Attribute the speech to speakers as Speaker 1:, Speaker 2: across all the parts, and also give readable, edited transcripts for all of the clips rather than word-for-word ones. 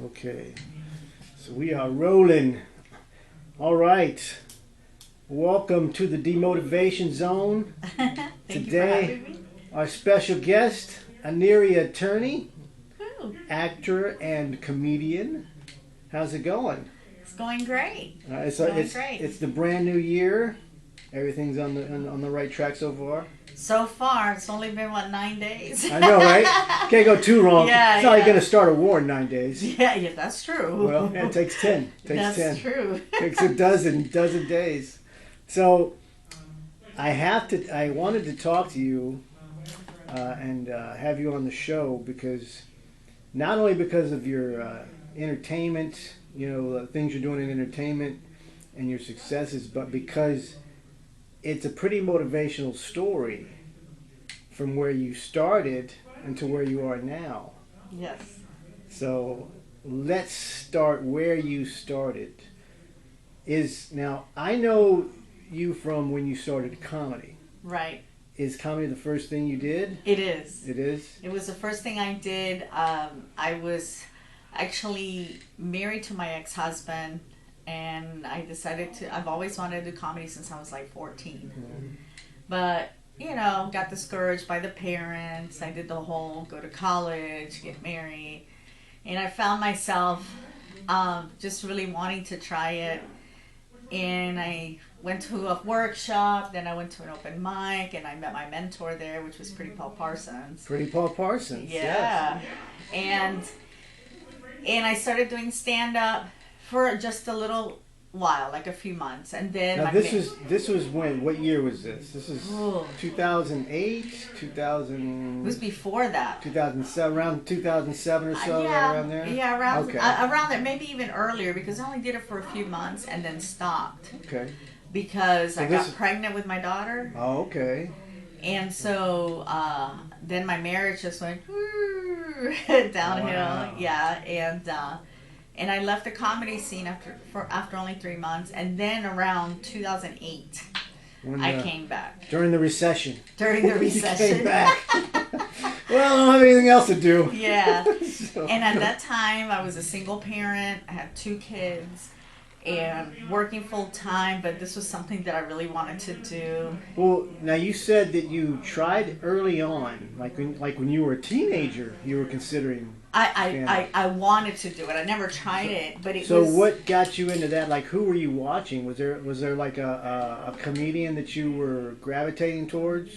Speaker 1: Okay, so we are rolling. All right. Welcome to the Demotivation Zone.
Speaker 2: Thank
Speaker 1: Today,
Speaker 2: you for having me.
Speaker 1: our special guest, Aniria Turney,
Speaker 2: Woo.
Speaker 1: actor and comedian. How's it going?
Speaker 2: It's going great.
Speaker 1: It's
Speaker 2: Great.
Speaker 1: It's the brand new year. Everything's on the right track so far.
Speaker 2: So far, it's only been, 9 days?
Speaker 1: I know, right? Can't go too wrong.
Speaker 2: Yeah,
Speaker 1: it's not like
Speaker 2: yeah.
Speaker 1: going to start a war in 9 days.
Speaker 2: Yeah, that's true.
Speaker 1: Well, it takes 10.
Speaker 2: That's
Speaker 1: 10.
Speaker 2: true.
Speaker 1: Takes a dozen days. So I wanted to talk to you and have you on the show because not only because of your entertainment, things you're doing in entertainment and your successes, but because it's a pretty motivational story from where you started and to where you are now.
Speaker 2: Yes.
Speaker 1: So let's start where you started. Now I know you from when you started comedy.
Speaker 2: Right.
Speaker 1: Is comedy the first thing you did?
Speaker 2: It is.
Speaker 1: It is?
Speaker 2: It was the first thing I did. I was actually married to my ex-husband, and I decided I've always wanted to do comedy since I was like 14.
Speaker 1: Mm-hmm.
Speaker 2: But, got discouraged by the parents. I did the whole go to college, get married. And I found myself just really wanting to try it. And I went to a workshop, then I went to an open mic, and I met my mentor there, which was Pretty Paul Parsons.
Speaker 1: Pretty Paul Parsons.
Speaker 2: Yeah.
Speaker 1: Yes.
Speaker 2: And I started doing stand-up for just a little while, like a few months, and then
Speaker 1: Now this was when? What year was this? This is 2008, 2000.
Speaker 2: It was before that.
Speaker 1: 2007, around 2007 or so,
Speaker 2: Yeah,
Speaker 1: right around there.
Speaker 2: Yeah, around
Speaker 1: Okay.
Speaker 2: around there, maybe even earlier, because I only did it for a few months and then stopped
Speaker 1: Okay.
Speaker 2: because
Speaker 1: So
Speaker 2: I got pregnant with my daughter,
Speaker 1: Oh, okay.
Speaker 2: and so then my marriage just went downhill.
Speaker 1: Wow.
Speaker 2: Yeah, and I left the comedy scene after only 3 months, and then around 2008, I came back.
Speaker 1: During the recession.
Speaker 2: During the recession.
Speaker 1: You came back. Well, I don't have anything else to do.
Speaker 2: Yeah.
Speaker 1: So-
Speaker 2: And at that time, I was a single parent. I had 2 kids and working full time, but this was something that I really wanted to do.
Speaker 1: Well, now you said that you tried early on, like when you were a teenager, you were considering.
Speaker 2: I wanted to do it. I never tried it, but it
Speaker 1: So
Speaker 2: was...
Speaker 1: what got you into that? Like, who were you watching? Was there like a comedian that you were gravitating towards?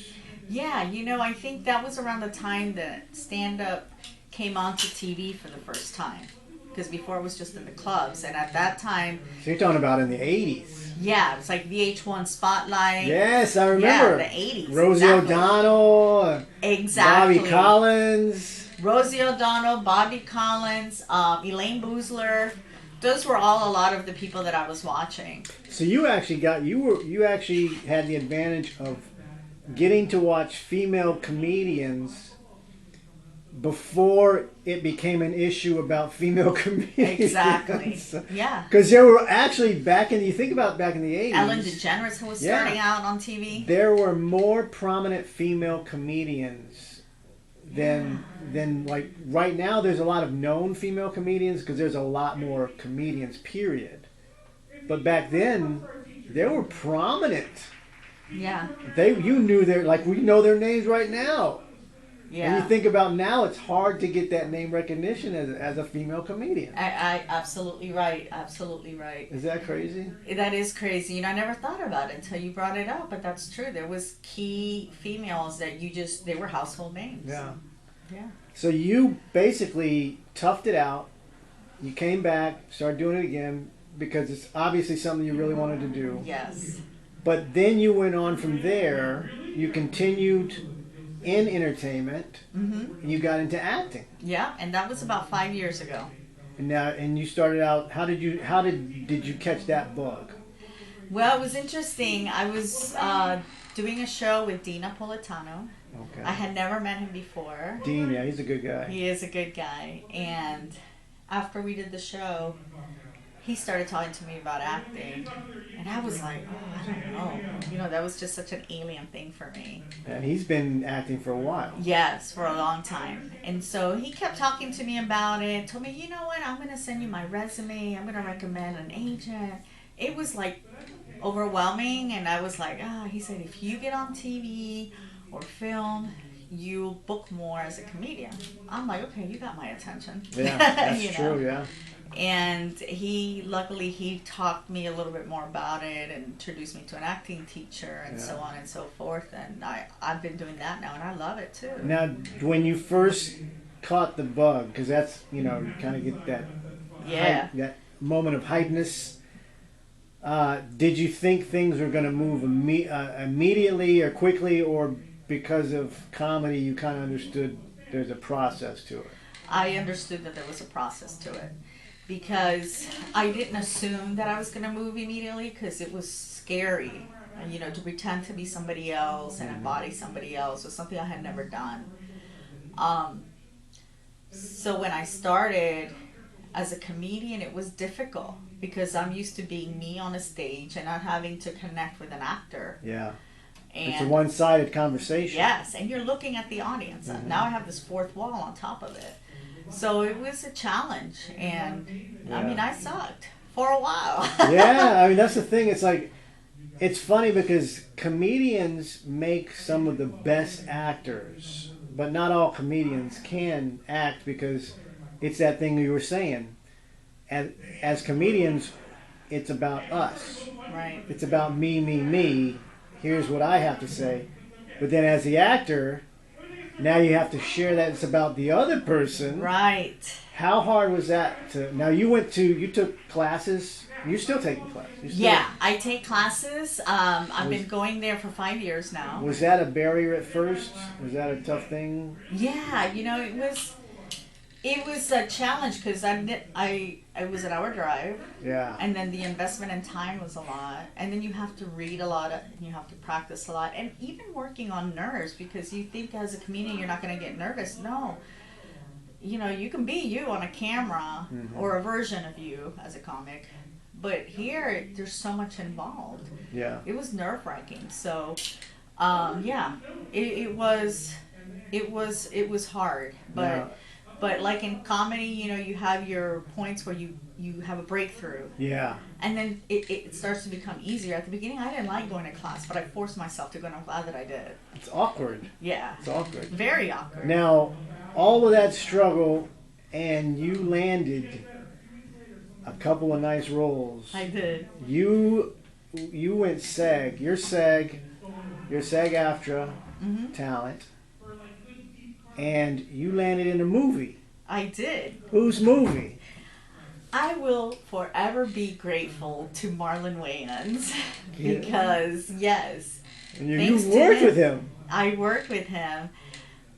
Speaker 2: Yeah, I think that was around the time that stand-up came onto TV for the first time. Because before it was just in the clubs. And at that time...
Speaker 1: So you're talking about in the 80s.
Speaker 2: Yeah, it was like VH1 Spotlight.
Speaker 1: Yes, I remember.
Speaker 2: Yeah, the 80s.
Speaker 1: Rosie
Speaker 2: exactly.
Speaker 1: O'Donnell.
Speaker 2: Exactly.
Speaker 1: Bobby Collins.
Speaker 2: Rosie O'Donnell, Bobby Collins, Elaine Boozler. Those were all a lot of the people that I was watching.
Speaker 1: So you actually had the advantage of getting to watch female comedians before it became an issue about female comedians.
Speaker 2: Exactly. Yeah.
Speaker 1: Because there were actually you think about back in the 80s.
Speaker 2: Ellen DeGeneres, who was starting out on TV.
Speaker 1: There were more prominent female comedians than like right now. There's a lot of known female comedians because there's a lot more comedians. Period. But back then, they were prominent.
Speaker 2: Yeah.
Speaker 1: You knew we know their names right now.
Speaker 2: Yeah.
Speaker 1: And you think about now, it's hard to get that name recognition as a female comedian.
Speaker 2: I absolutely right. Absolutely right.
Speaker 1: Is that crazy?
Speaker 2: That is crazy. I never thought about it until you brought it up, but that's true. There was key females that they were household names.
Speaker 1: Yeah.
Speaker 2: Yeah.
Speaker 1: So you basically toughed it out. You came back, started doing it again because it's obviously something you really wanted to do.
Speaker 2: Yes.
Speaker 1: But then you went on from there. You continued in entertainment, and you got into acting.
Speaker 2: Yeah, and that was about 5 years ago.
Speaker 1: And you started out. How did you catch that bug?
Speaker 2: Well, it was interesting. I was doing a show with Dean Napolitano.
Speaker 1: Okay.
Speaker 2: I had never met him before.
Speaker 1: Dean, he's a good guy.
Speaker 2: He is a good guy. And after we did the show, he started talking to me about acting, and I was like, oh, I don't know. You know, that was just such an alien thing for me.
Speaker 1: And he's been acting for a while.
Speaker 2: Yes, for a long time. And so he kept talking to me about it, told me, you know what, I'm going to send you my resume. I'm going to recommend an agent. It was like overwhelming, and I was like, he said, if you get on TV or film, you book more as a comedian. I'm like, okay, you got my attention.
Speaker 1: Yeah, that's
Speaker 2: you
Speaker 1: true,
Speaker 2: know?
Speaker 1: yeah.
Speaker 2: And luckily he taught me a little bit more about it and introduced me to an acting teacher and so on and so forth. And I've been doing that now, and I love it too.
Speaker 1: Now, when you first caught the bug, because that's, you know, you kind of get that, that moment of hypeness. Did you think things were going to move immediately or quickly, or because of comedy you kind of understood there's a process to it?
Speaker 2: I understood that there was a process to it, because I didn't assume that I was going to move immediately, because it was scary, you know, to pretend to be somebody else and embody somebody else was something I had never done. So when I started as a comedian, it was difficult, because I'm used to being me on a stage and not having to connect with an actor.
Speaker 1: Yeah.
Speaker 2: And
Speaker 1: it's a one-sided conversation.
Speaker 2: Yes, and you're looking at the audience. Now I have this fourth wall on top of it. So it was a challenge, and I mean, I sucked for a while.
Speaker 1: Yeah, I mean, that's the thing. It's like, it's funny because comedians make some of the best actors, but not all comedians can act, because it's that thing you were saying. As comedians, it's about us.
Speaker 2: Right.
Speaker 1: It's about me, me, me. Here's what I have to say. But then as the actor, now you have to share that it's about the other person.
Speaker 2: Right.
Speaker 1: How hard was that to... Now you took classes. You're still taking classes.
Speaker 2: Yeah, I take classes. I've been going there for 5 years now.
Speaker 1: Was that a barrier at first? Was that a tough thing?
Speaker 2: Yeah, you know, it was a challenge, because it was an hour drive.
Speaker 1: Yeah.
Speaker 2: And then the investment in time was a lot. And then you have to read a lot, and you have to practice a lot. And even working on nerves, because you think as a comedian you're not going to get nervous. No. You know, you can be you on a camera, or a version of you as a comic. But here, there's so much involved.
Speaker 1: Yeah.
Speaker 2: It was nerve-wracking. So, yeah, it was hard. But like in comedy, you know, you have your points where you have a breakthrough.
Speaker 1: Yeah.
Speaker 2: And then it starts to become easier. At the beginning, I didn't like going to class, but I forced myself to go, and I'm glad that I did.
Speaker 1: It's awkward.
Speaker 2: Yeah.
Speaker 1: It's awkward.
Speaker 2: Very awkward.
Speaker 1: Now, all of that struggle, and you landed a couple of nice roles.
Speaker 2: I did.
Speaker 1: You went SAG. You're SAG-AFTRA talent. And you landed in a movie.
Speaker 2: I did.
Speaker 1: Whose movie?
Speaker 2: I will forever be grateful to Marlon Wayans, because, yes.
Speaker 1: And you worked with him.
Speaker 2: I worked with him.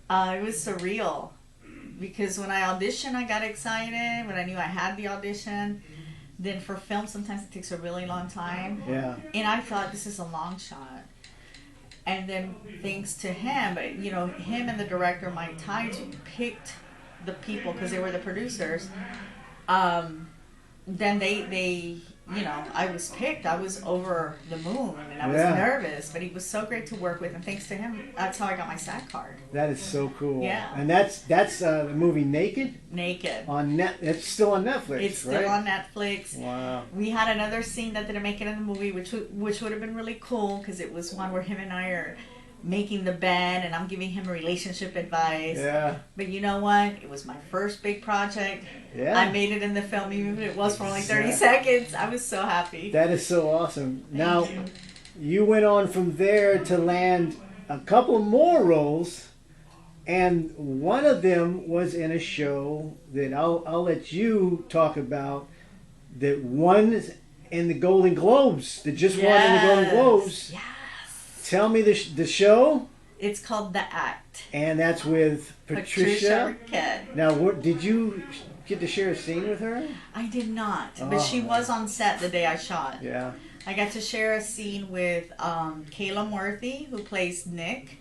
Speaker 2: It was surreal, because when I auditioned, I got excited when I knew I had the audition. Then for film, sometimes it takes a really long time.
Speaker 1: Yeah.
Speaker 2: And I thought, this is a long shot. And then thanks to him, you know, him and the director, Mike Tides, picked the people, because they were the producers. Then they, you know, I was picked. I was over the moon, and I was nervous, but he was so great to work with. And thanks to him, that's how I got my SAG card.
Speaker 1: That is so cool.
Speaker 2: Yeah.
Speaker 1: And that's the movie Naked?
Speaker 2: Naked.
Speaker 1: It's still on Netflix,
Speaker 2: It's still on Netflix.
Speaker 1: Wow.
Speaker 2: We had another scene that didn't make it in the movie, which would have been really cool, because it was one where him and I are making the bed, and I'm giving him relationship advice.
Speaker 1: Yeah.
Speaker 2: But you know what? It was my first big project.
Speaker 1: Yeah.
Speaker 2: I made it in the film, even if it was for only 30 seconds. I was so happy.
Speaker 1: That is so awesome. Now, you went on from there to land a couple more roles, and one of them was in a show that I'll let you talk about, that won in the Golden Globes, that just won in the Golden Globes.
Speaker 2: Yes.
Speaker 1: Tell me the show.
Speaker 2: It's called The Act.
Speaker 1: And that's with Patricia
Speaker 2: Arquette.
Speaker 1: Now, did you get to share a scene with her?
Speaker 2: I did not, but she was on set the day I shot.
Speaker 1: Yeah.
Speaker 2: I got to share a scene with Kayla Murphy, who plays Nick,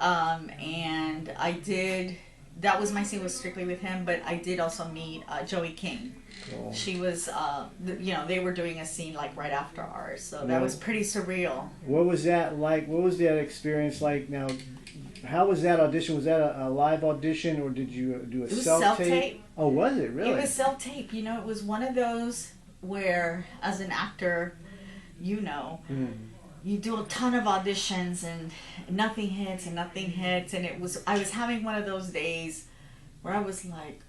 Speaker 2: and I did that was my scene was strictly with him, but I did also meet Joey King.
Speaker 1: Cool.
Speaker 2: She was, they were doing a scene like right after ours, so that was pretty surreal.
Speaker 1: What was that like? What was that experience like? Now, how was that audition? Was that a live audition, or did you do a self-tape? Oh, was it really?
Speaker 2: It was self-tape. It was one of those where, as an actor, you do a ton of auditions and nothing hits, and I was having one of those days where I was like,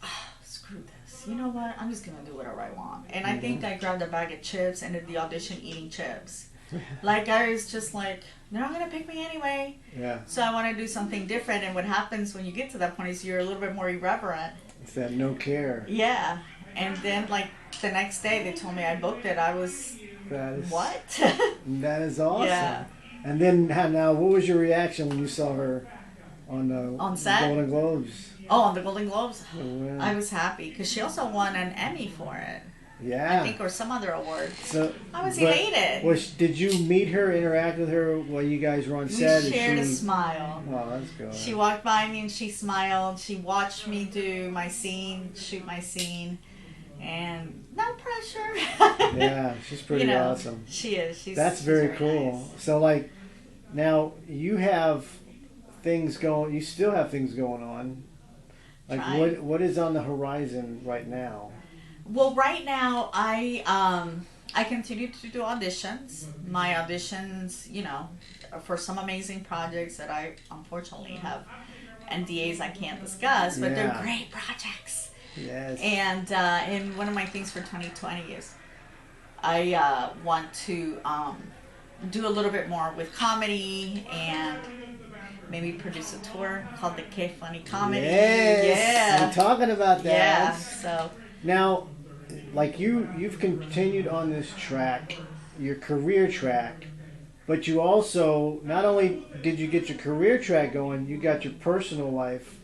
Speaker 2: screw this. You know what? I'm just gonna do whatever I want. And I think I grabbed a bag of chips and did the audition eating chips. Like, I was just like, they're not gonna pick me anyway.
Speaker 1: Yeah.
Speaker 2: So I want to do something different. And what happens when you get to that point is you're a little bit more irreverent.
Speaker 1: It's that no care.
Speaker 2: Yeah. And then, like, the next day they told me I booked it. I was, what?
Speaker 1: That is awesome.
Speaker 2: Yeah.
Speaker 1: And then now, what was your reaction when you saw her on
Speaker 2: set?
Speaker 1: Golden Globes?
Speaker 2: Oh, on the Golden Globes?
Speaker 1: Oh, yeah.
Speaker 2: I was happy because she also won an Emmy for it.
Speaker 1: Yeah.
Speaker 2: I think, or some other award.
Speaker 1: So
Speaker 2: I was elated.
Speaker 1: Did you meet her, interact with her while you guys were on set?
Speaker 2: We shared a smile.
Speaker 1: Oh, that's good.
Speaker 2: She walked by me and she smiled. She watched me do my scene, shoot my scene. And no pressure.
Speaker 1: Yeah, she's pretty awesome.
Speaker 2: She is.
Speaker 1: That's very cool.
Speaker 2: Nice.
Speaker 1: So, like, now you have things going. You still have things going on. Like, what is on the horizon right now?
Speaker 2: Well, right now I continue to do auditions. My auditions, for some amazing projects that I unfortunately have NDAs I can't discuss, but they're great projects.
Speaker 1: Yes.
Speaker 2: And one of my things for 2020 is I want to do a little bit more with comedy and maybe produce a tour called the K Funny Comedy.
Speaker 1: Yes. I'm talking about that.
Speaker 2: Yeah. So
Speaker 1: now, like you've continued on this track, your career track, but you also, not only did you get your career track going, you got your personal life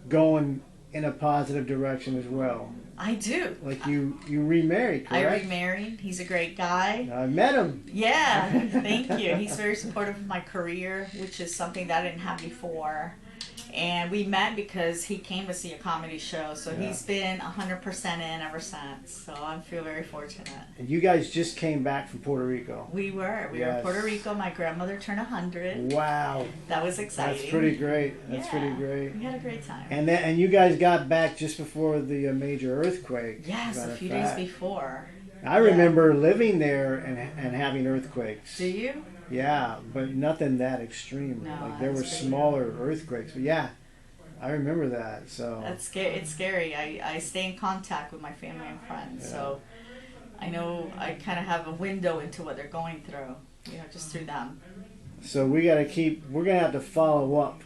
Speaker 1: going in a positive direction as well.
Speaker 2: I do.
Speaker 1: Like you remarried, correct?
Speaker 2: I remarried. He's a great guy.
Speaker 1: I met him.
Speaker 2: Yeah, thank you. He's very supportive of my career, which is something that I didn't have before. And we met because he came to see a comedy show, so he's been 100% in ever since. So I feel very fortunate. And
Speaker 1: you guys just came back from Puerto Rico.
Speaker 2: We were in Puerto Rico. My grandmother turned 100.
Speaker 1: Wow.
Speaker 2: That was exciting.
Speaker 1: That's pretty great. That's pretty great.
Speaker 2: We had a great time.
Speaker 1: And you guys got back just before the major earthquake.
Speaker 2: Yes, a few days before.
Speaker 1: I remember living there and having earthquakes.
Speaker 2: Do you?
Speaker 1: Yeah, but nothing that extreme.
Speaker 2: No,
Speaker 1: like there were smaller earthquakes, but yeah, I remember that. So
Speaker 2: that's scary. It's scary. I stay in contact with my family and friends, so I know I kind of have a window into what they're going through. Just through them.
Speaker 1: So we're gonna have to follow up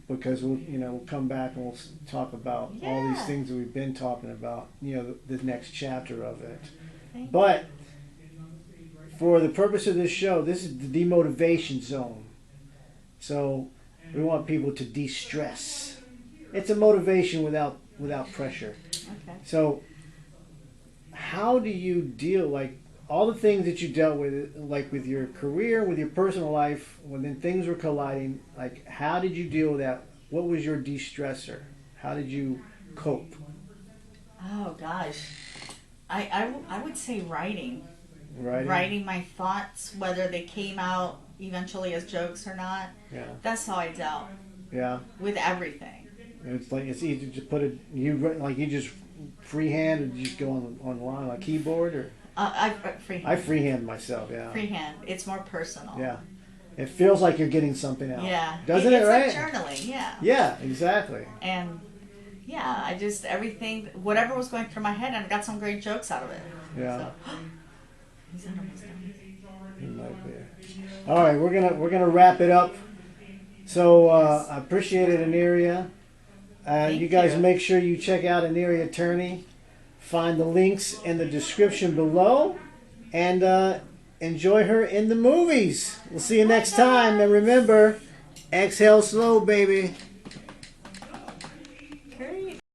Speaker 1: because we'll come back and we'll talk about all these things that we've been talking about. The next chapter of it. But for the purpose of this show, this is the demotivation zone. So we want people to de-stress. It's a motivation without pressure.
Speaker 2: Okay.
Speaker 1: So how do you deal, like all the things that you dealt with, like with your career, with your personal life, when things were colliding, like how did you deal with that? What was your de-stressor? How did you cope?
Speaker 2: Oh gosh. I would say writing.
Speaker 1: Writing
Speaker 2: my thoughts, whether they came out eventually as jokes or not.
Speaker 1: Yeah.
Speaker 2: That's how I dealt.
Speaker 1: Yeah.
Speaker 2: With everything.
Speaker 1: It's like it's easy to put it. You just freehand and you just go online like keyboard or.
Speaker 2: I freehand.
Speaker 1: I freehand myself. Yeah.
Speaker 2: Freehand. It's more personal.
Speaker 1: Yeah. It feels like you're getting something out.
Speaker 2: Yeah.
Speaker 1: Doesn't it? Right.
Speaker 2: It's like journaling. Yeah.
Speaker 1: Yeah. Exactly.
Speaker 2: And yeah, I just whatever was going through my head, and I got some great jokes out of it.
Speaker 1: Yeah.
Speaker 2: So, he's almost done.
Speaker 1: He might be. All right, we're gonna wrap it up. So I appreciate it, Aniria. You guys make sure you check out Aniria Turney. Find the links in the description below, and enjoy her in the movies. We'll see you next time, and remember, exhale slow, baby.